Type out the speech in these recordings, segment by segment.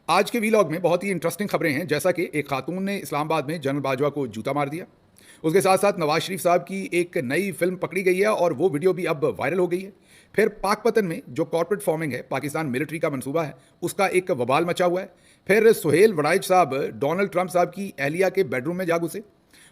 आज के वीलॉग में बहुत ही इंटरेस्टिंग खबरें हैं। जैसा कि एक खातून ने इस्लामाबाद में जनरल बाजवा को जूता मार दिया। उसके साथ साथ नवाज शरीफ साहब की एक नई फिल्म पकड़ी गई है और वो वीडियो भी अब वायरल हो गई है। फिर पाकपतन में जो कॉर्पोरेट फॉर्मिंग है, पाकिस्तान मिलिट्री का मंसूबा है, उसका एक वबाल मचा हुआ है। फिर सुहेल वड़ाइच साहब डोनाल्ड ट्रंप साहब की एहलिया के बेडरूम में जा घुसे।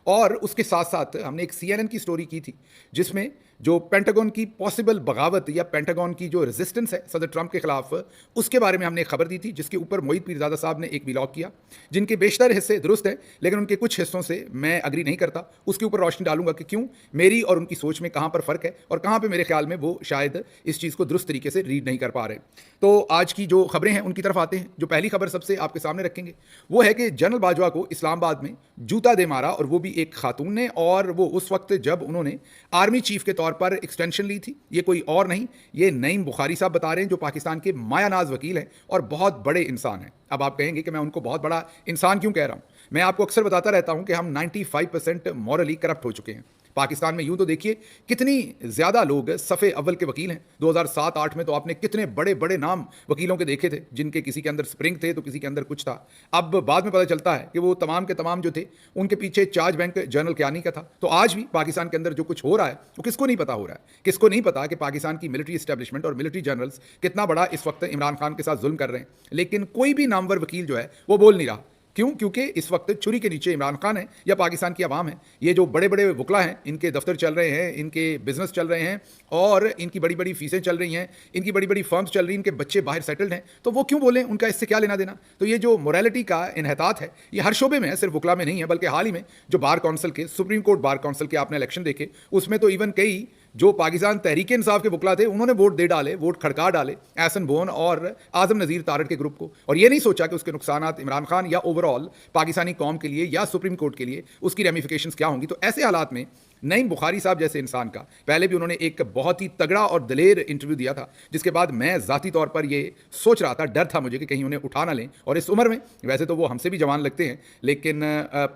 और उसके साथ साथ हमने एक CNN की स्टोरी की थी जिसमें जो पेंटागन की पॉसिबल बगावत या पेंटागन की जो रेजिस्टेंस है सदर ट्रंप के खिलाफ, उसके बारे में हमने एक खबर दी थी, जिसके ऊपर मोहित पीरजादा साहब ने एक व्लॉग किया, जिनके बेशतर हिस्से दुरुस्त हैं लेकिन उनके कुछ हिस्सों से मैं अग्री नहीं करता। उसके ऊपर रोशनी डालूंगा कि क्यों मेरी और उनकी सोच में कहाँ पर फ़र्क है और कहाँ पर मेरे ख्याल में वो शायद इस चीज़ को दुरुस्त तरीके से रीड नहीं कर पा रहे। तो आज की जो खबरें हैं उनकी तरफ आते हैं। जो पहली खबर सबसे आपके सामने रखेंगे वो है कि जनरल बाजवा को इस्लामाबाद में जूता दे मारा, और वो भी एक खातून ने, और वो उस वक्त जब उन्होंने आर्मी चीफ के तौर पर एक्सटेंशन ली थी। ये कोई और नहीं, ये नईम बुखारी साहब बता रहे हैं, जो पाकिस्तान के मायानाज वकील हैं और बहुत बड़े इंसान हैं। अब आप कहेंगे कि मैं उनको बहुत बड़ा इंसान क्यों कह रहा हूं। मैं आपको अक्सर बताता रहता हूं कि हम 95% मॉरली करप्ट हो चुके हैं पाकिस्तान में। यूं तो देखिए कितनी ज़्यादा लोग सफ़े अव्वल के वकील हैं। 2007-8 में तो आपने कितने बड़े बड़े नाम वकीलों के देखे थे, जिनके किसी के अंदर स्प्रिंग थे तो किसी के अंदर कुछ था। अब बाद में पता चलता है कि वो तमाम के तमाम जो थे उनके पीछे चार्ज बैंक जनरल क्यानी का था। तो आज भी पाकिस्तान के अंदर जो कुछ हो रहा है वो किसको नहीं पता हो रहा है। किसको नहीं पता कि पाकिस्तान की मिलिट्री इस्टेब्लिशमेंट और मिलिट्री जनरल्स कितना बड़ा इस वक्त इमरान खान के साथ जुल्म कर रहे हैं। लेकिन कोई भी नामवर वकील जो है वो बोल नहीं रहा। क्यों? क्योंकि इस वक्त छुरी के नीचे इमरान खान है या पाकिस्तान की आवाम है। ये जो बड़े बड़े वकला हैं, इनके दफ्तर चल रहे हैं, इनके बिजनेस चल रहे हैं और इनकी बड़ी बड़ी फीसें चल रही हैं, इनकी बड़ी बड़ी फर्म्स चल रही हैं, इनके बच्चे बाहर सेटल्ड हैं। तो वो क्यों बोलें? उनका इससे क्या लेना देना। तो ये जो मोरालिटी का इन्हतात है ये हर शोबे में है, सिर्फ वकला में नहीं है। बल्कि हाल ही में जो बार काउंसिल के, सुप्रीम कोर्ट बार काउंसिल के आपने इलेक्शन देखे, उसमें तो इवन कई जो पाकिस्तान तहरीक इंसाफ के वकला थे उन्होंने वोट दे डाले, वोट खड़का डाले एहसन बोन और आजम नज़ीर तारड़ के ग्रुप को। और ये नहीं सोचा कि उसके नुकसानात इमरान खान या ओवरऑल पाकिस्तानी कौम के लिए या सुप्रीम कोर्ट के लिए उसकी रेमिफिकेशंस क्या होंगी। तो ऐसे हालात में नईम बुखारी साहब जैसे इंसान का पहले भी उन्होंने एक बहुत ही तगड़ा और दलेर इंटरव्यू दिया था, जिसके बाद मैं ज़ाती तौर पर ये सोच रहा था, डर था मुझे कि कहीं उन्हें उठा ना लें। और इस उम्र में वैसे तो वो हमसे भी जवान लगते हैं, लेकिन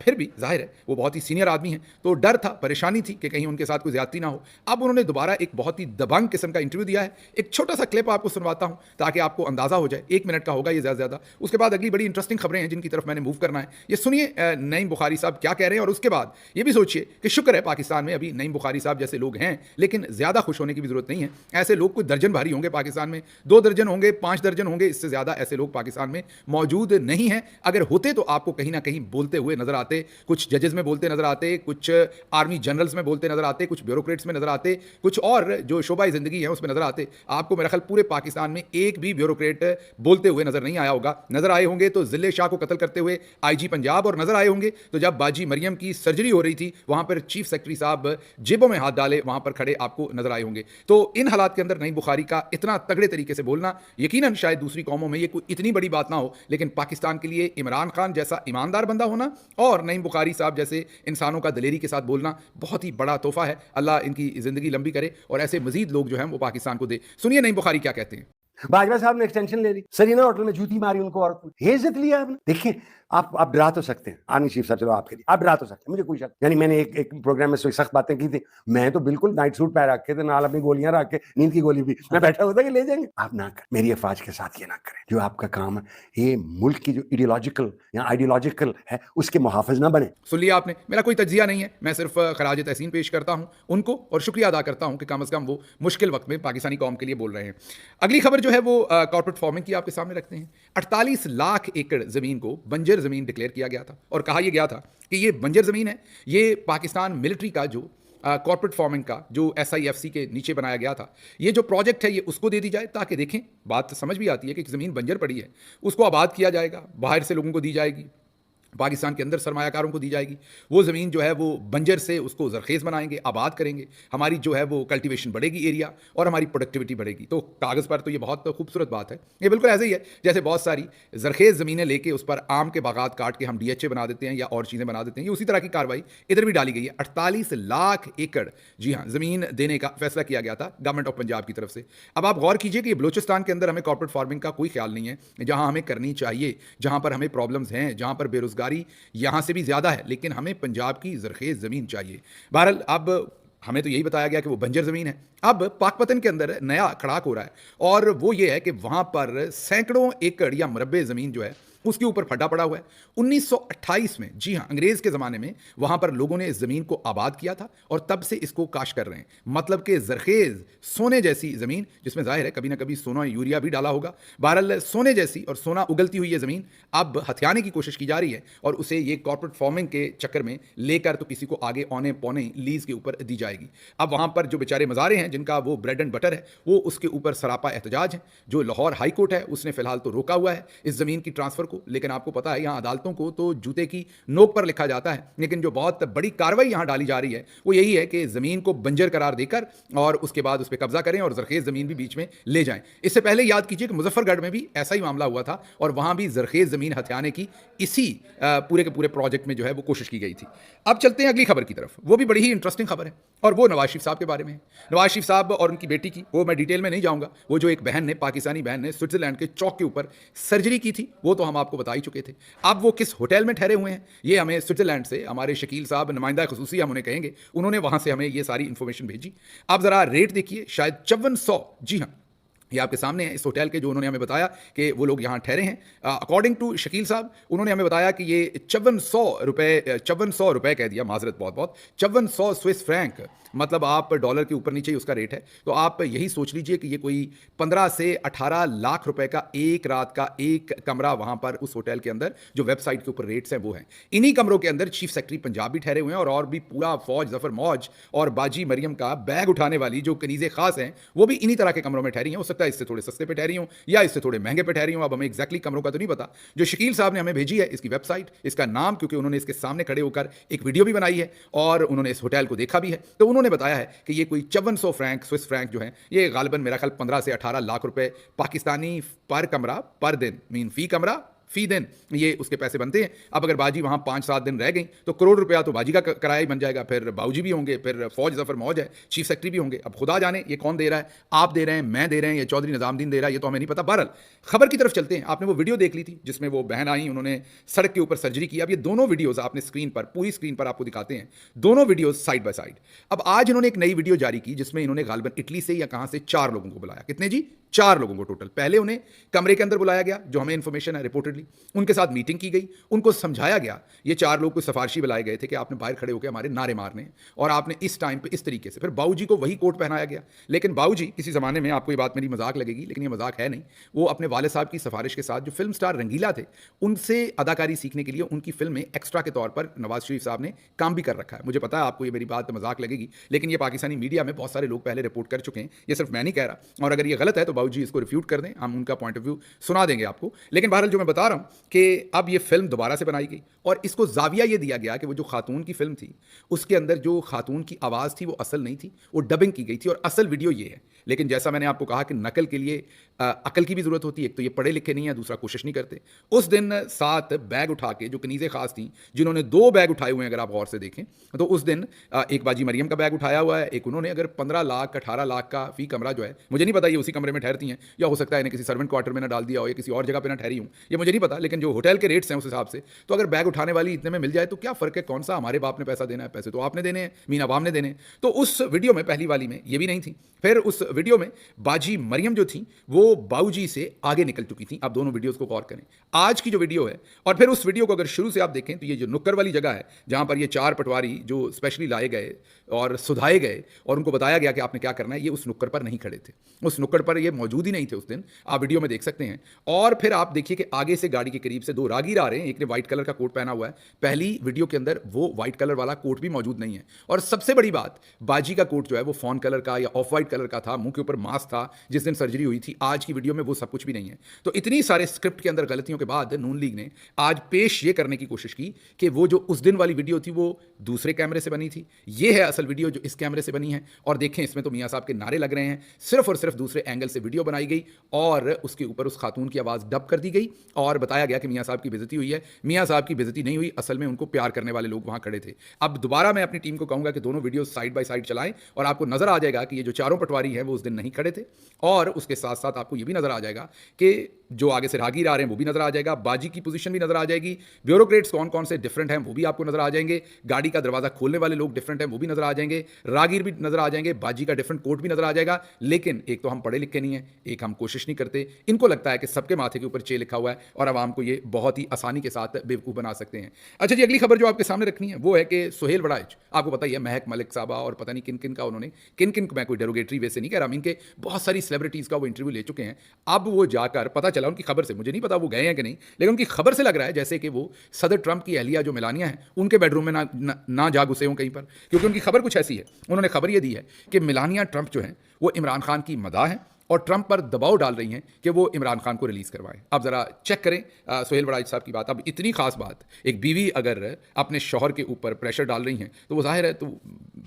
फिर भी जाहिर है वो बहुत ही सीनियर आदमी हैं, तो डर था, परेशानी थी कि कहीं उनके साथ कोई ज़्यादती ना हो। अब उन्होंने दोबारा एक बहुत ही दबंग किस्म का इंटरव्यू दिया है। एक छोटा सा क्लिप आपको सुनवाता हूँ ताकि आपको अंदाज़ा हो जाए। 1 मिनट का होगा ये, ज़्यादा। उसके बाद अगली बड़ी इंटरेस्टिंग खबरें हैं जिनकी तरफ मैंने मूव करना है। ये सुनिए नईम बुखारी साहब क्या कह रहे हैं, और उसके बाद ये भी सोचिए कि शुक्र है पाकिस्तान में अभी नईम बुखारी साहब जैसे लोग हैं, लेकिन ज़्यादा खुश होने की भी ज़रूरत नहीं है। ऐसे लोग कोई दर्जन भारी होंगे पाकिस्तान में, 2 दर्जन होंगे, 5 दर्जन होंगे, इससे ज़्यादा ऐसे लोग पाकिस्तान में मौजूद नहीं हैं। अगर होते तो आपको कहीं ना कहीं बोलते हुए नजर आते, कुछ जजेस में बोलते नजर आते, कुछ आर्मी जनरल्स में बोलते नजर आते, कुछ ब्यूरोक्रेट्स में नजर आते, कुछ और जो शोबाई ज़िंदगी है उसमें नजर आते। आपको मेरा ख्याल पूरे पाकिस्तान में एक भी ब्यूरोक्रेट बोलते हुए नजर नहीं आया होगा। नजर आए होंगे तो जिले शाह को कत्ल करते हुए IG पंजाब, और नजर आए होंगे तो जब बाजी मरियम की सर्जरी हो रही थी वहां पर चीफ सेक्रेटरी साहब जेबों में हाथ डाले वहां पर खड़े आपको नजर आए होंगे। तो इन हालात के अंदर नईम बुखारी का इतना तगड़े तरीके से बोलना, यकीनन शायद दूसरी कौमों में ये कोई इतनी बड़ी बात ना हो, लेकिन पाकिस्तान के लिए इमरान खान जैसा ईमानदार बंदा होना और नईम बुखारी साहब जैसे इंसानों का दलेरी के साथ बोलना बहुत ही बड़ा तोहफा है। अल्लाह इनकी जिंदगी लंबी करे और ऐसे मजीद लोग जो हैं वो पाकिस्तान को दे। सुनिए नईम बुखारी क्या कहते हैं। बाजवा साहब ने एक्सटेंशन ले ली, सरीना होटल में जूती मारी उनको, और इज्जत लिया आपने। देखिए आप डरा तो सकते हैं आर्मी चीफ साहब, चलो आपके लिए आप डरा तो सकते हैं, मुझे कोई शक। यानी मैंने एक प्रोग्राम में सख्त बातें की थी, मैं तो बिल्कुल नाइट सूट पहन रखे थे, नाल अपनी गोलियां रख के, नींद की गोली भी मैं बैठा होता कि ले जाएंगे। आप ना करें, मेरी अफवाज के साथ ये ना करें। जो आपका काम है, ये मुल्क की जो इडियोलॉजिकल या आइडियोलॉजिकल है उसके मुहाफिज ना बने। सुन लिया आपने, मेरा कोई तज्जिया नहीं है, मैं सिर्फ खराज तहसीन पेश करता हूं उनको और शुक्रिया अदा करता हूं कि कम से कम वो मुश्किल वक्त में पाकिस्तानी कौम के लिए बोल रहे हैं। अगली खबर जो है वो कॉर्पोरेट फार्मिंग की आपके सामने रखते हैं। 48 लाख एकड़ जमीन को बंजर जमीन डिक्लेयर किया गया था और कहा यह गया था कि ये बंजर जमीन है, ये पाकिस्तान मिलिट्री का जो कॉर्पोरेट फार्मिंग का जो SIFC के नीचे बनाया गया था, ये जो प्रोजेक्ट है ये उसको दे दी जाए, ताकि देखें बात समझ भी आती है कि ज़मीन बंजर पड़ी है, उसको आबाद किया जाएगा, बाहर से लोगों को दी जाएगी, पाकिस्तान के अंदर सरमायाकारों को दी जाएगी। वो ज़मीन जो है वो बंजर से उसको ज़रखेज़ बनाएंगे, आबाद करेंगे, हमारी जो है वो कल्टीवेशन बढ़ेगी एरिया और हमारी प्रोडक्टिविटी बढ़ेगी। तो कागज़ पर तो ये बहुत खूबसूरत बात है। ये बिल्कुल ऐसे ही है जैसे बहुत सारी ज़रखेज़ ज़मीनें लेके उस पर आम के बागात काट के हम DHA बना देते हैं या और चीज़ें बना देते हैं। ये उसी तरह की कार्रवाई इधर भी डाली गई है। 48 लाख एकड़, जी हाँ, ज़मीन देने का फैसला किया गया था गवर्नमेंट ऑफ पंजाब की तरफ से। अब आप गौर कीजिए कि बलूचिस्तान के अंदर हमें कॉर्पोरेट फार्मिंग का कोई ख्याल नहीं है, जहाँ हमें करनी चाहिए, जहाँ पर हमें प्रॉब्लम्स हैं, जहाँ पर बेरोज़गारी यहाँ से भी ज़्यादा है, लेकिन हमें पंजाब की ज़रखेज़ ज़मीन चाहिए। बहरहाल अब हमें तो यही बताया गया कि वो बंजर ज़मीन है। अब पाकपतन के अंदर नया खड़ाक हो रहा है और वो ये है कि वहाँ पर सैकड़ों एकड़ या मुरब्बे ज़मीन जो है उसके ऊपर फटा पड़ा हुआ है। 1928 में, जी हाँ, अंग्रेज़ के ज़माने में वहाँ पर लोगों ने इस ज़मीन को आबाद किया था और तब से इसको काश कर रहे हैं। मतलब कि ज़रखेज़ सोने जैसी ज़मीन, जिसमें ज़ाहिर है कभी ना कभी सोना यूरिया भी डाला होगा। बहरहाल सोने जैसी और सोना उगलती हुई ये ज़मीन अब हथियाने की कोशिश की जा रही है और उसे ये कॉर्पोरेट फार्मिंग के चक्कर में लेकर तो किसी को आगे औने पौने लीज़ के ऊपर दी जाएगी। अब वहाँ पर जो बेचारे मज़ारे हैं जिनका वो ब्रेड एंड बटर है, वो उसके ऊपर सरापा एहतजाज है। जो लाहौर हाई कोर्ट है उसने फ़िलहाल तो रोका हुआ है इस ज़मीन की ट्रांसफ़र को, लेकिन आपको पता है यहाँ अदालतों को तो जूते की नोक पर लिखा जाता है। लेकिन जो बहुत बड़ी कार्रवाई यहाँ डाली जा रही है वो यही है कि ज़मीन को बंजर करार देकर और उसके बाद उस पर कब्जा करें और ज़रखेज़ ज़मीन भी बीच में ले जाएं। इससे पहले याद कीजिए कि मुजफ्फरगढ़ में भी ऐसा ही मामला हुआ था और वहाँ भी ज़रखेज़ ज़मीन हथियाने की इसी पूरे के पूरे प्रोजेक्ट में जो है वो कोशिश की गई थी। अब चलते हैं अगली खबर की तरफ। वो भी बड़ी ही इंटरेस्टिंग खबर है और वो नवाज शरीफ साहब के बारे में है। नवाज शरीफ साहब और उनकी बेटी की, वो मैं डिटेल में नहीं जाऊँगा। वो जो एक बहन ने, पाकिस्तानी बहन ने स्विट्ज़रलैंड के चौक के ऊपर सर्जरी की थी, वो तो हम आपको बता ही चुके थे। अब वो किस होटल में ठहरे हुए हैं ये हमें स्विट्ज़रलैंड से हमारे शकील साहब, नुमाइंदा ख़ुसूसी हम उन्हें कहेंगे, उन्होंने वहाँ से हमें ये सारी इन्फॉर्मेशन भेजी। आप ज़रा रेट देखिए, शायद 5400, जी हाँ, ये आपके सामने है इस होटल के, जो उन्होंने हमें बताया कि वो लोग यहाँ ठहरे हैं। अकॉर्डिंग टू शकील साहब, उन्होंने हमें बताया कि ये 5400 रुपये कह दिया, माजरत बहुत बहुत, 5400 स्विस फ्रैंक, मतलब आप डॉलर के ऊपर नीचे ही उसका रेट है। तो आप यही सोच लीजिए कि ये कोई 15 से 18 लाख रुपए का एक रात का एक कमरा वहाँ पर उस होटल के अंदर, जो वेबसाइट के ऊपर रेट्स हैं वो हैं। इन्हीं कमरों के अंदर चीफ सेक्रेटरी पंजाब भी ठहरे हुए हैं और भी पूरा फौज, जफर मौज और बाजी मरियम का बैग उठाने वाली जो कनीज़े खास हैं वो भी इन्हीं तरह के कमरों में ठहरी हैं। हो सकता है इससे थोड़े सस्ते पे ठहरी हों या इससे थोड़े महंगे पे ठहरी हों, अब हमें एग्जैक्टली कमरों का तो नहीं पता। जो शकील साहब ने हमें भेजी है इसकी वेबसाइट, इसका नाम, क्योंकि उन्होंने इसके सामने खड़े होकर एक वीडियो भी बनाई है और उन्होंने इस होटल को देखा भी है, तो उन्होंने बताया है कि ये कोई 5400 फ्रैंक, स्विस फ्रैंक जो है, ये गालिबन मेरा ख्याल 15 से 18 लाख रुपए पाकिस्तानी पर कमरा, पर दिन, मीन फी कमरा, फी दिन ये उसके पैसे बनते हैं। अब अगर बाजी वहाँ 5-7 दिन रह गई तो करोड़ रुपया तो बाजी का किराया ही बन जाएगा, फिर बाऊजी भी होंगे, फिर फौज, जफर मौज है, चीफ सेक्रेटरी भी होंगे। अब खुदा जाने ये कौन दे रहा है, आप दे रहे हैं, मैं दे रहे हैं, या चौधरी निजामुद्दीन दे रहा है, ये तो हमें नहीं पता। बहरहाल खबर की तरफ चलते हैं। आपने वो वीडियो देख ली थी जिसमें वो बहन आई, उन्होंने सड़क के ऊपर सर्जरी की। अब ये दोनों वीडियोज़ आपने स्क्रीन पर, पूरी स्क्रीन पर आपको दिखाते हैं, दोनों वीडियोज़ साइड बाय साइड। अब आज इन्होंने एक नई वीडियो जारी की जिसमें इन्होंने गालिबन इटली से या कहाँ से 4 लोगों को बुलाया। कितने जी? 4 लोगों को टोटल। पहले उन्हें कमरे के अंदर बुलाया गया, जो हमें इंफॉर्मेशन है रिपोर्टेडली, उनके साथ मीटिंग की गई, उनको समझाया गया। ये 4 लोग कोई सिफारशी बुलाए गए थे कि आपने बाहर खड़े होकर हमारे नारे मारने और आपने इस टाइम पे इस तरीके से। फिर बाऊजी को वही कोट पहनाया गया, लेकिन बाऊजी किसी ज़माने में, आपको ये बात मेरी मजाक लगेगी लेकिन ये मजाक है नहीं, वो अपने वालिद साहब की सिफारिश के साथ जो फिल्म स्टार रंगीला थे उनसे अदाकारी सीखने के लिए उनकी फिल्म में एक्स्ट्रा के तौर पर नवाज शरीफ साहब ने काम भी कर रखा है। मुझे पता है आपको ये मेरी बात मजाक लगेगी, लेकिन ये पाकिस्तानी मीडिया में बहुत सारे लोग पहले रिपोर्ट कर चुके हैं, ये सिर्फ मैं नहीं कह रहा। और अगर ये गलत है तो बाऊजी इसको रिफ्यूट कर दें, हम उनका पॉइंट ऑफ व्यू सुना देंगे आपको। लेकिन बहरहाल जो मैं बता रहा हूं कि अब ये फिल्म दोबारा से बनाई गई और इसको जाविया ये दिया गया कि वो जो खातून की फिल्म थी उसके अंदर जो खातून की आवाज़ थी वो असल नहीं थी, वो डबिंग की गई थी और असल वीडियो ये है। लेकिन जैसा मैंने आपको कहा कि नकल के लिए अकल की भी ज़रूरत होती है, एक तो ये पढ़े लिखे नहीं है, दूसरा कोशिश नहीं करते। उस दिन 7 बैग उठा के, जो कनीज़ें खास थी जिन्होंने 2 बैग उठाए हुए हैं अगर आप गौर से देखें तो उस दिन एक बाजी मरियम का बैग उठाया हुआ है, एक उन्होंने अगर 15 लाख 18 लाख का फी कमरा जो है, मुझे नहीं पता ये उसी कमरे में ठहरती हैं या हो सकता है इन्हें किसी सर्वेंट क्वार्टर में ना डाल दिया हो या किसी और जगह पर ना ठहरी हूँ, ये मुझे नहीं पता। लेकिन जो होटल के रेट्स हैं उस हिसाब से तो अगर बैग उठाने वाली इतने में मिल जाए तो क्या फ़र्क है, कौन सा हमारे बाप ने पैसा देना है, पैसे तो आपने देने हैं, मीन अवाम ने देने हैं। तो उस वीडियो में, पहली वाली में, ये भी नहीं थी। फिर उस वीडियो में बाजी मरियम जो थी वो बाऊजी से आगे निकल चुकी थी। आप दोनों वीडियोस को गौर करें, आज की जो वीडियो है और फिर उस वीडियो को अगर शुरू से आप देखें तो ये जो नुक्कर वाली जगह है जहां पर ये 4 पटवारी जो स्पेशली लाए गए और सुधाए गए और उनको बताया गया कि आपने क्या करना है, ये उस नुक्कर पर नहीं खड़े थे, उस नुक्कर पर ये मौजूद ही नहीं थे उस दिन, आप वीडियो में देख सकते हैं। और फिर आप देखिए कि आगे से गाड़ी के करीब से 2 रागीर आ रहे हैं, एक ने व्हाइट कलर का कोट पहना हुआ है, पहली वीडियो के अंदर वो व्हाइट कलर वाला कोट भी मौजूद नहीं है। और सबसे बड़ी बात, बाजी का कोट जो है वो फॉन कलर का या ऑफ वाइट कलर का था, मुंह के ऊपर मास्क था जिस दिन सर्जरी हुई थी। आज की वीडियो में वो सब कुछ भी नहीं है। तो इतनी सारे स्क्रिप्ट के अंदर गलतियों के बाद नून लीग ने आज पेश ये करने की कोशिश की कि वो जो उस दिन वाली वीडियो थी वो दूसरे कैमरे से बनी थी, ये है असल वीडियो जो इस कैमरे से बनी है। और देखें इसमें तो मियां साहब के नारे लग रहे हैं, सिर्फ और सिर्फ दूसरे एंगल से वीडियो बनाई गई और उसके ऊपर उस खातून की आवाज़ डब कर दी गई और बताया गया कि मियां साहब की बेइज्जती हुई है। मियां साहब की बेइज्जती नहीं हुई, असल में उनको प्यार करने वाले लोग वहां खड़े थे। अब दोबारा मैं अपनी टीम को कहूंगा कि दोनों वीडियो साइड बाय साइड चलाएं और आपको नजर आ जाएगा कि ये जो 4 पटवारी हैं वो उस दिन नहीं खड़े थे। और उसके साथ साथ आपको ये भी नजर आ जाएगा कि जो आगे से राहगीर आ रहे हैं वो भी नजर आ जाएगा, बाजी की पोजीशन भी नजर आ जाएगी, ब्यूरोक्रेट्स कौन कौन से डिफरेंट हैं वो भी आपको नजर आ जाएंगे, गाड़ी का दरवाजा खोलने वाले लोग डिफरेंट हैं वो भी नजर आ जाएंगे, राहगीर भी नजर आ जाएंगे, बाजी का डिफरेंट कोट भी नजर आ जाएगा। लेकिन एक तो हम पढ़े लिखे नहीं है, एक हम कोशिश नहीं करते, इनको लगता है कि सबके माथे के ऊपर चे लिखा हुआ है और आवाम को ये बहुत ही आसानी के साथ बेवकूफ़ बना सकते हैं। अच्छा जी, अगली खबर जो आपके सामने रखनी है वो है कि सुहेल वड़ाइच, आपको पता ही है महक मलिक साहबा और पता नहीं किन किन का उन्होंने, किन किन को मैं कोई डेरोगेटरी वे से नहीं कह रहा, इनके बहुत सारी सेलिब्रिटीज़ का वो इंटरव्यू ले चुके हैं। अब वो जाकर पता चला उनकी खबर से, मुझे नहीं पता वो गए हैं कि नहीं, लेकिन उनकी खबर से लग रहा है जैसे कि वो सदर ट्रंप की अहलिया जो मेलानिया है उनके बेडरूम में ना जा घुसे हों कहीं पर, क्योंकि उनकी खबर कुछ ऐसी है। उन्होंने खबर ये दी है कि मेलानिया ट्रंप जो है वो इमरान खान की मदाह है और ट्रंप पर दबाव डाल रही हैं कि वो इमरान खान को रिलीज़ करवाएं। अब ज़रा चेक करें सुहेल वड़ाइच साहब की बात। अब इतनी खास बात, एक बीवी अगर अपने शौहर के ऊपर प्रेशर डाल रही हैं तो वो जाहिर है तो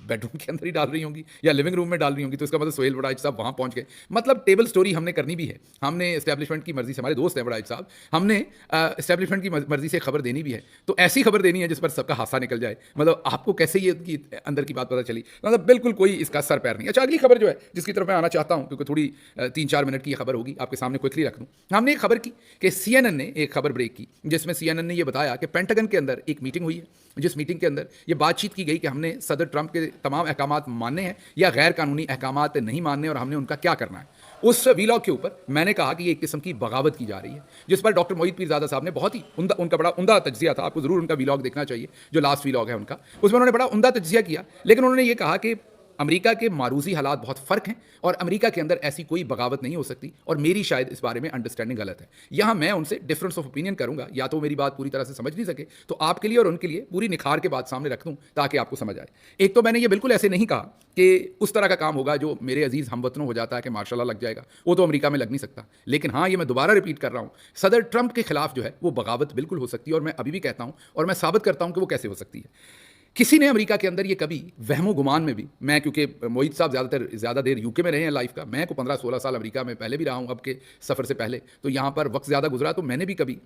बेडरूम के अंदर ही डाल रही होंगी या लिविंग रूम में डाल रही होंगी, तो इसका मतलब सुहेल वड़ाइच साहब वहाँ पहुँच गए। मतलब टेबल स्टोरी हमने करनी भी है, हमने इस्टेब्लिशमेंट की मर्जी से, हमारे दोस्त हैं वड़ाइच साहब, हमने इस्टेब्लिशमेंट की मर्जी से खबर देनी भी है, तो ऐसी खबर देनी है जिस पर सबका हासा निकल जाए। मतलब आपको कैसे ये उनकी अंदर की बात पता चली, मतलब बिल्कुल कोई इसका सर पैर नहीं। अच्छा, अगली खबर जो है जिसकी तरफ मैं आना चाहता हूँ, क्योंकि थोड़ी 3-4 मिनट की ये खबर होगी, आपके सामने क्विकली रख दूं। हमने एक खबर की कि CNN ने एक खबर ब्रेक की जिसमें CNN ने ये बताया कि पेंटागन के अंदर एक मीटिंग हुई है, जिस मीटिंग के अंदर ये बातचीत की गई कि हमने सदर ट्रंप के तमाम अहकामात मानने हैं या गैर कानूनी अहकामात नहीं मानने और हमने उनका क्या करना है। उस वीलॉग के ऊपर मैंने कहा कि ये एक किस्म की बगावत की जा रही है, जिस पर डॉक्टर मोहित पीरजादा साहब ने बहुत ही उनका बड़ा उम्दा तज्जिया था। आपको ज़रूर उनका वीलॉग देखना चाहिए, जो लास्ट वीलॉग है उनका, उसमें उन्होंने बड़ा उम्दा तज्जिया किया। लेकिन उन्होंने ये कहा कि अमेरिका के मारूजी हालात बहुत फ़र्क हैं और अमेरिका के अंदर ऐसी कोई बगावत नहीं हो सकती, और मेरी शायद इस बारे में अंडरस्टैंडिंग गलत है। यहाँ मैं उनसे डिफरेंस ऑफ ओपिनियन करूँगा, या तो मेरी बात पूरी तरह से समझ नहीं सके तो आपके लिए और उनके लिए पूरी निखार के बात सामने रख दूँ ताकि आपको समझ आए। एक तो मैंने ये बिल्कुल ऐसे नहीं कहा कि उस तरह का काम होगा जो मेरे अजीज़ हमवतनों हो जाता है कि मार्शल लॉ लग जाएगा, वो तो अमेरिका में लग नहीं सकता। लेकिन हाँ, ये मैं दोबारा रिपीट कर रहा हूँ, सदर ट्रंप के खिलाफ जो है वो बगावत बिल्कुल हो सकती है, और मैं अभी भी कहता हूँ और मैं साबित करता हूँ कि वो कैसे हो सकती है। किसी ने अमेरिका के अंदर ये कभी वहमो गुमान में भी, मैं क्योंकि मोहित साहब ज़्यादा देर यूके में रहे हैं लाइफ का, मैं को 15-16 साल अमेरिका में पहले भी रहा हूँ, अब के सफ़र से पहले तो यहाँ पर वक्त ज़्यादा गुजरा, तो मैंने भी कभी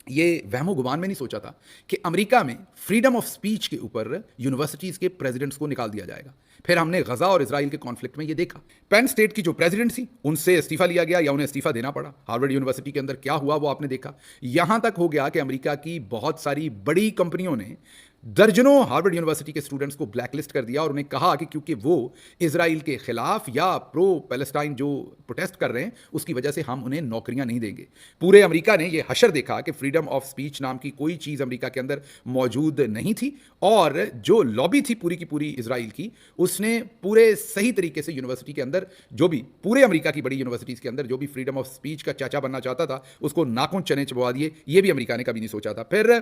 ये वहमो गुमान में नहीं सोचा था कि अमेरिका में फ्रीडम ऑफ स्पीच के ऊपर यूनिवर्सिटीज़ के प्रेसिडेंट्स को निकाल दिया जाएगा। फिर हमने गजा और इजराइल के कॉन्फ्लिक्ट में ये देखा, पेन स्टेट की जो प्रेसिडेंट थी उनसे इस्तीफा लिया गया या उन्हें इस्तीफा देना पड़ा। हार्वर्ड यूनिवर्सिटी के अंदर क्या हुआ वो आपने देखा। यहाँ तक हो गया कि अमेरिका की बहुत सारी बड़ी कंपनियों ने दर्जनों हार्वर्ड यूनिवर्सिटी के स्टूडेंट्स को ब्लैकलिस्ट कर दिया और उन्हें कहा कि क्योंकि वो इजराइल के खिलाफ या प्रो पैलेस्टाइन जो प्रोटेस्ट कर रहे हैं उसकी वजह से हम उन्हें नौकरियां नहीं देंगे। पूरे अमेरिका ने ये हशर देखा कि फ्रीडम ऑफ स्पीच नाम की कोई चीज़ अमेरिका के अंदर मौजूद नहीं थी, और जो लॉबी थी पूरी की पूरी इजराइल की, उसने पूरे सही तरीके से यूनिवर्सिटी के अंदर, जो भी पूरे अमेरिका की बड़ी यूनिवर्सिटीज़ के अंदर जो भी फ्रीडम ऑफ स्पीच का चाचा बनना चाहता था उसको नाखून चने चबवा दिए। ये भी अमेरिका ने कभी नहीं सोचा था। फिर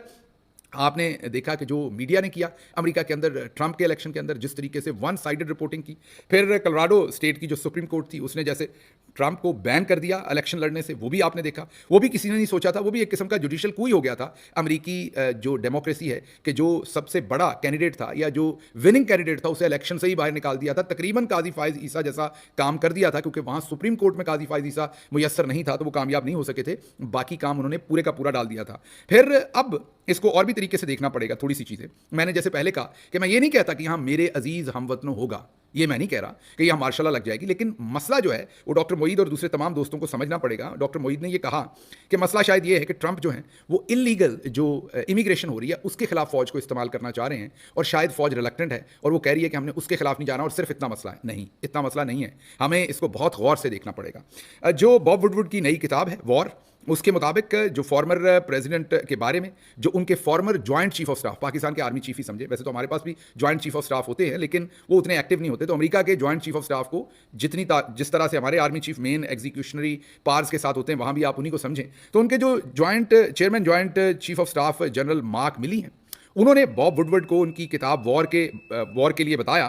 आपने देखा कि जो मीडिया ने किया अमेरिका के अंदर ट्रंप के इलेक्शन के अंदर, जिस तरीके से वन साइडेड रिपोर्टिंग की। फिर कोलोराडो स्टेट की जो सुप्रीम कोर्ट थी उसने जैसे ट्रंप को बैन कर दिया इलेक्शन लड़ने से, वो भी आपने देखा, वो भी किसी ने नहीं सोचा था। वो भी एक किस्म का जुडिशियल कूई हो गया था अमेरिकी जो डेमोक्रेसी है, कि जो सबसे बड़ा कैंडिडेट था या जो विनिंग कैंडिडेट था उसे इलेक्शन से ही बाहर निकाल दिया था। तकरीबन काजी फाइज ईसा जैसा काम कर दिया था, क्योंकि वहाँ सुप्रीम कोर्ट में काजी फाइज ईसा मुयस्सर नहीं था तो वो कामयाब नहीं हो सके थे, बाकी काम उन्होंने पूरे का पूरा डाल दिया था। फिर अब इसको और भी तरीके से देखना पड़ेगा थोड़ी सी चीज़ें। मैंने जैसे पहले कहा कि मैं ये नहीं कहता कि यहाँ मेरे अजीज़ हमवतनों होगा, ये मैं नहीं कह रहा कि यहाँ मार्शल लॉ लग जाएगी, लेकिन मसला जो है वो डॉक्टर मोईद और दूसरे तमाम दोस्तों को समझना पड़ेगा। डॉक्टर मोईद ने ये कहा कि मसला शायद ये है कि ट्रंप जो है वो इलीगल जो इमिग्रेशन हो रही है उसके खिलाफ फ़ौज को इस्तेमाल करना चाह रहे हैं, और शायद फ़ौज रिलक्टेंट है और वो कह रही है कि हमने उसके खिलाफ नहीं जाना, और सिर्फ इतना मसला है। नहीं, इतना मसला नहीं है, हमें इसको बहुत गौर से देखना पड़ेगा। जो बॉब वुडवर्ड की नई किताब है वॉर, उसके मुताबिक जो फॉर्मर प्रेसिडेंट के बारे में, जो उनके farmer joint chief of staff, Pakistan के आर्मी चीफ ही समझे, वैसे तो हमारे पास भी जॉइंट चीफ ऑफ स्टाफ होते हैं लेकिन वो उतने एक्टिव नहीं होते, तो अमेरिका के जॉइंट चीफ ऑफ स्टाफ को जिस तरह से हमारे आर्मी चीफ मेन एग्जीक्यूशनरी पावर्स के साथ होते हैं वहाँ भी आप उन्हीं को समझें। तो उनके जो chairman joint chief of staff general mark मिली हैं, उन्होंने बॉब वुडवर्ड को उनकी किताब वॉर के लिए बताया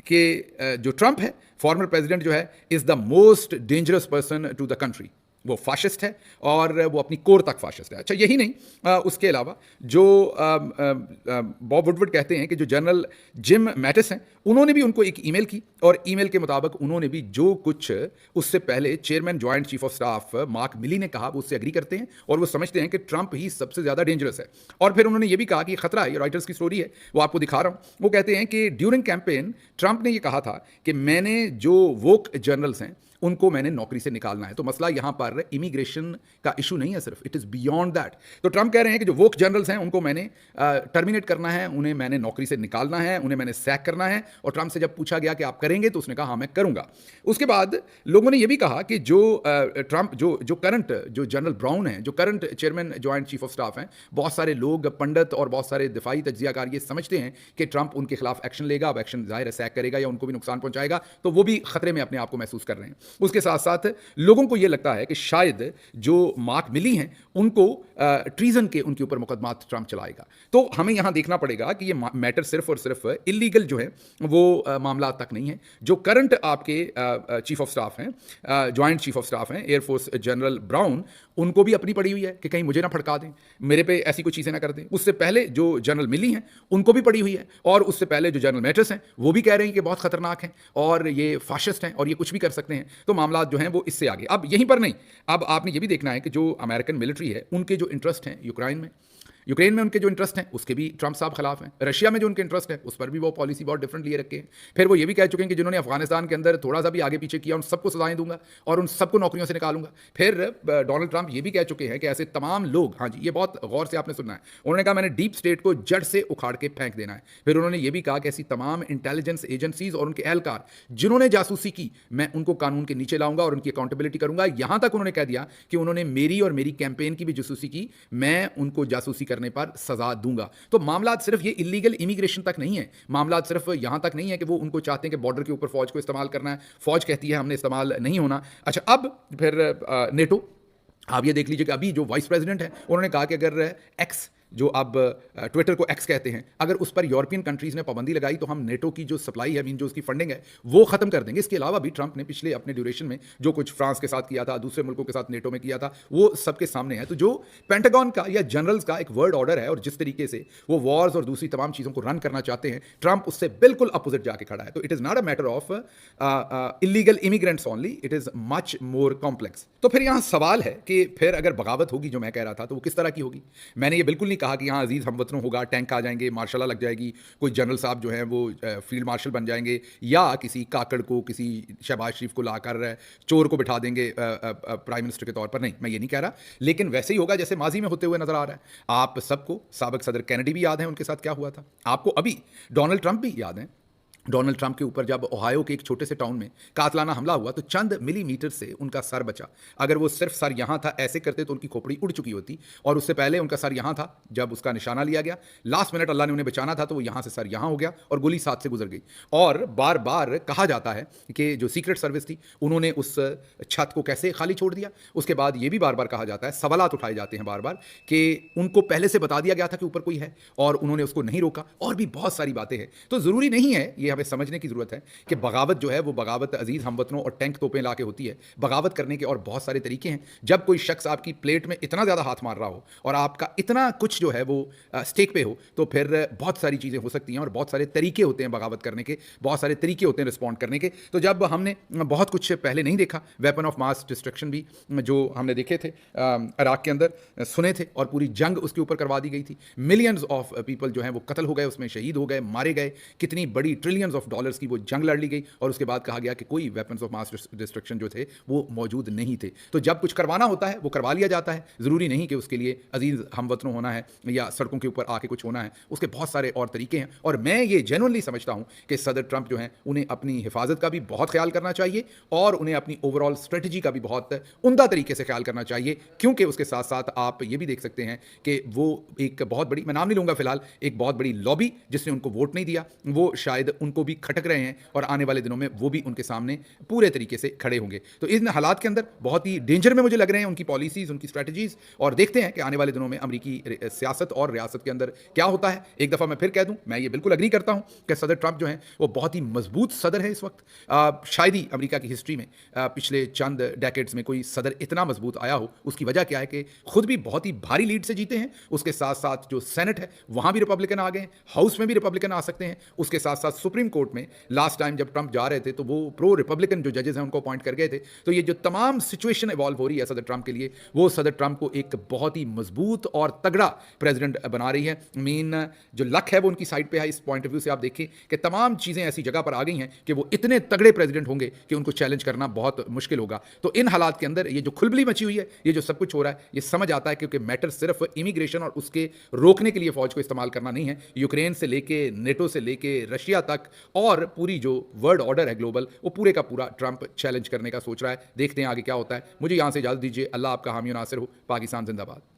कि जो ट्रंप है फॉर्मर प्रेसिडेंट जो है is the most dangerous person to the country. वो फाशिस्ट है और वो अपनी कोर तक फाशिस्ट है। अच्छा, यही नहीं, उसके अलावा जो बॉब वुडवर्ड कहते हैं कि जो जनरल जिम मैटिस हैं उन्होंने भी उनको एक ईमेल की, और ईमेल के मुताबिक उन्होंने भी जो कुछ उससे पहले chairman joint chief of staff mark मिली ने कहा वो उससे एग्री करते हैं, और वो समझते हैं कि ट्रंप ही सबसे ज़्यादा डेंजरस है। और फिर उन्होंने ये भी कहा कि खतरा है, ये रॉयटर्स की स्टोरी है, वो आपको दिखा रहा हूँ। वो कहते हैं कि ड्यूरिंग कैंपेन ट्रंप ने ये कहा था कि मैंने जो वोक जर्नल्स हैं उनको मैंने नौकरी से निकालना है। तो मसला यहाँ पर इमिग्रेशन का इशू नहीं है सिर्फ, इट इज़ बियॉन्ड दैट। तो ट्रंप कह रहे हैं कि जो वोक जनरल्स हैं उनको मैंने टर्मिनेट करना है, उन्हें मैंने नौकरी से निकालना है, उन्हें मैंने सैक करना है। और ट्रंप से जब पूछा गया कि आप करेंगे तो उसने कहा हाँ मैं करूंगा। उसके बाद लोगों ने यह भी कहा कि जो ट्रंप जो करंट जो जनरल ब्राउन है, जो current chairman joint chief of staff हैं, बहुत सारे लोग पंडित और बहुत सारे दिफाई तज्जियाकार ये समझते हैं कि ट्रंप उनके खिलाफ एक्शन लेगा। अब एक्शन जाहिर है सैक करेगा या उनको भी नुकसान पहुंचाएगा, तो वो भी खतरे में अपने आप को महसूस कर रहे हैं। उसके साथ साथ लोगों को यह लगता है कि शायद जो मार्क मिली हैं उनको ट्रीजन के उनके ऊपर मुकदमा ट्रंप चलाएगा। तो हमें यहां देखना पड़ेगा कि ये मैटर सिर्फ और सिर्फ इलीगल जो है वो मामला तक नहीं है। जो करंट आपके चीफ ऑफ स्टाफ हैं, जॉइंट चीफ ऑफ स्टाफ हैं एयरफोर्स जनरल ब्राउन, उनको भी अपनी पड़ी हुई है कि कहीं मुझे ना फड़का दें, मेरे पे ऐसी कोई चीज़ें ना कर दें। उससे पहले जो जनरल मिली हैं उनको भी पड़ी हुई है, और उससे पहले जो जनरल मैटिस हैं वो भी कह रहे हैं कि बहुत खतरनाक हैं और ये फाशिस्ट हैं और ये कुछ भी कर सकते हैं। तो मामला जो हैं वो इससे आगे। अब यहीं पर नहीं, अब आपने ये भी देखना है कि जो अमेरिकन मिलिट्री है उनके जो इंटरेस्ट हैं यूक्रेन में उनके जो इंटरेस्ट हैं उसके भी ट्रंप साहब खिलाफ हैं। रशिया में जो उनके इंटरेस्ट है उस पर भी वो पॉलिसी बहुत डिफरेंट लिए रखे हैं। फिर वो ये भी कह चुके हैं कि जिन्होंने अफगानिस्तान के अंदर थोड़ा सा भी आगे पीछे किया उन सबको सजाएं दूंगा और उन सबको नौकरियों से निकालूंगा। फिर डोनाल्ड ट्रंप ये भी कह चुके हैं कि ऐसे तमाम लोग, हाँ जी ये बहुत गौर से आपने सुनना है, उन्होंने कहा मैंने डीप स्टेट को जड़ से उखाड़ के फेंक देना है। फिर उन्होंने ये भी कहा कि ऐसी तमाम इंटेलिजेंस एजेंसीज और उनके एहलकार जिन्होंने जासूसी की, मैं उनको कानून के नीचे लाऊंगा और उनकी अकाउंटेबिलिटी करूंगा। यहां तक उन्होंने कह दिया कि उन्होंने मेरी और मेरी कैंपेन की भी जासूसी की, मैं उनको जासूसी करने पर सजा दूंगा। तो मामला सिर्फ ये इलीगल इमिग्रेशन तक नहीं है, मामला सिर्फ यहां तक नहीं है कि वो उनको चाहते हैं कि बॉर्डर के ऊपर फौज को इस्तेमाल करना है, फौज कहती है हमने इस्तेमाल नहीं होना। अच्छा, अब फिर नेटो, आप ये देख लीजिए कि अभी जो वाइस प्रेसिडेंट है उन्होंने कहा कि अगर एक्स, जो अब ट्विटर को एक्स कहते हैं, अगर उस पर यूरोपियन कंट्रीज ने पाबंदी लगाई तो हम नेटो की जो सप्लाई है, मीन जो उसकी फंडिंग है, वो खत्म कर देंगे। इसके अलावा भी ट्रंप ने पिछले अपने ड्यूरेशन में जो कुछ फ्रांस के साथ किया था, दूसरे मुल्कों के साथ नेटो में किया था, वो सबके सामने है। तो जो पेंटागन का या जनरल्स का एक वर्ड ऑर्डर है और जिस तरीके से वो वॉर्स और दूसरी तमाम चीज़ों को रन करना चाहते हैं, ट्रंप उससे बिल्कुल अपोजिट जाके खड़ा है। तो it is not a matter of illegal immigrants only, it is much more complex. तो फिर यहाँ सवाल है कि फिर अगर बगावत होगी जो मैं कह रहा था तो वो किस तरह की होगी। मैंने ये बिल्कुल नहीं कहा कि यहाँ अजीज हमवतनों होगा, टैंक आ जाएंगे, मार्शल लग जाएगी, कोई जनरल साहब जो हैं वो फील्ड मार्शल बन जाएंगे, या किसी काकड़ को, किसी शहबाज शरीफ को लाकर चोर को बिठा देंगे प्राइम मिनिस्टर के तौर पर। नहीं, मैं ये नहीं कह रहा, लेकिन वैसे ही होगा जैसे माजी में होते हुए नजर आ रहा है। आप सबको साबिक सदर कैनेडी भी याद है, उनके साथ क्या हुआ था। आपको अभी डोनाल्ड ट्रंप भी याद है। डोनाल्ड ट्रंप के ऊपर जब ओहायो के एक छोटे से टाउन में कातलाना हमला हुआ तो चंद मिलीमीटर से उनका सर बचा। अगर वो सिर्फ सर यहाँ था, ऐसे करते तो उनकी खोपड़ी उड़ चुकी होती, और उससे पहले उनका सर यहाँ था जब उसका निशाना लिया गया। लास्ट मिनट अल्लाह ने उन्हें बचाना था तो वो यहाँ से सर यहाँ हो गया और गोली साथ से गुजर गई। और बार बार कहा जाता है कि जो सीक्रेट सर्विस थी उन्होंने उस छत को कैसे खाली छोड़ दिया। उसके बाद ये भी बार बार कहा जाता है, सवालात उठाए जाते हैं बार बार, कि उनको पहले से बता दिया गया था कि ऊपर कोई है और उन्होंने उसको नहीं रोका, और भी बहुत सारी बातें हैं। तो ज़रूरी नहीं है, ये हमें समझने की जरूरत है कि बगावत जो है वो बगावत अजीज हमवतनों और टैंक तोपें लाके होती है। बगावत करने के और बहुत सारे तरीके हैं। जब कोई शख्स आपकी प्लेट में इतना ज़्यादा हाथ मार रहा हो और आपका इतना कुछ जो है वो स्टेक पे हो, तो फिर बहुत सारी चीज़ें हो सकती हैं और बहुत सारे तरीके होते हैं बगावत करने के, बहुत सारे तरीके होते हैं रिस्पॉन्ड करने के। तो जब हमने बहुत कुछ पहले नहीं देखा, वेपन ऑफ मास डिस्ट्रक्शन भी जो हमने देखे थे इराक के अंदर, सुने थे, और पूरी जंग उसके ऊपर करवा दी गई थी। मिलियंस ऑफ पीपल जो हैं वो कत्ल हो गए, उसमें शहीद हो गए, मारे गए, कितनी बड़ी ट्रिलियंस ऑफ डॉलर्स की वो जंग लड़ ली गई, और उसके बाद कहा गया कि कोई वेपन्स ऑफ मास डिस्ट्रक्शन जो थे वो मौजूद नहीं थे। तो जब कुछ करवाना होता है वो करवा लिया जाता है, ज़रूरी नहीं कि उसके लिए अजीज हमवतनों होना है या सड़कों के ऊपर आके कुछ होना है, उसके बहुत सारे और तरीके हैं। और मैं ये जेन्युइनली समझता हूं कि सदर ट्रंप जो हैं उन्हें अपनी हिफाजत का भी बहुत ख्याल करना चाहिए और उन्हें अपनी ओवरऑल स्ट्रेटजी का भी बहुत उम्दा तरीके से ख्याल करना चाहिए, क्योंकि उसके साथ साथ आप ये भी देख सकते हैं कि वो एक बहुत बड़ी, मैं नाम नहीं लूंगा फिलहाल, एक बहुत बड़ी लॉबी जिसने उनको वोट नहीं दिया, वो शायद उनको भी खटक रहे हैं और आने वाले दिनों में वो भी उनके सामने पूरे तरीके से खड़े होंगे। तो इन हालात के अंदर बहुत ही डेंजर में मुझे लग रहे हैं उनकी पॉलिसीज, उनकी स्ट्रेटजीज, और देखते हैं कि आने वाले दिनों में अमेरिकी सियासत और रियासत के अंदर क्या होता है। एक दफ़ा मैं फिर कह दूं, मैं ये बिल्कुल अग्री करता हूं कि सदर ट्रंप जो हैं वो बहुत ही मजबूत सदर है इस वक्त। शायद ही अमेरिका की हिस्ट्री में पिछले चंद डेकेड्स में कोई सदर इतना मजबूत आया हो। उसकी वजह क्या है कि खुद भी बहुत ही भारी लीड से जीते हैं, उसके साथ साथ जो सेनेट है वहां भी रिपब्लिकन आ गए, हाउस में भी रिपब्लिकन आ सकते हैं, उसके साथ साथ सुप्रीम सुप्रीम कोर्ट में लास्ट टाइम जब ट्रंप जा रहे थे तो वो प्रो रिपब्लिकन जो जजेस हैं उनको अपॉइंट कर गए थे। तो ये जो तमाम सिचुएशन इवॉल्व हो रही है सदर ट्रंप के लिए, वो सदर ट्रंप को एक बहुत ही मजबूत और तगड़ा प्रेसिडेंट बना रही है। मीन जो लक है वो उनकी साइड पे है। इस पॉइंट ऑफ व्यू से आप देखें कि तमाम चीज़ें ऐसी जगह पर आ गई हैं कि वो इतने तगड़े प्रेसिडेंट होंगे कि उनको चैलेंज करना बहुत मुश्किल होगा। तो इन हालात के अंदर ये जो खुलबली मची हुई है, ये जो सब कुछ हो रहा है, ये समझ आता है क्योंकि मैटर सिर्फ इमिग्रेशन और उसके रोकने के लिए फौज को इस्तेमाल करना नहीं है। यूक्रेन से लेके नेटो से लेके रशिया तक और पूरी जो वर्ल्ड ऑर्डर है ग्लोबल, वो पूरे का पूरा ट्रंप चैलेंज करने का सोच रहा है। देखते हैं आगे क्या होता है। मुझे यहां से इजाजत दीजिए। अल्लाह आपका हामी और नासिर हो। पाकिस्तान जिंदाबाद।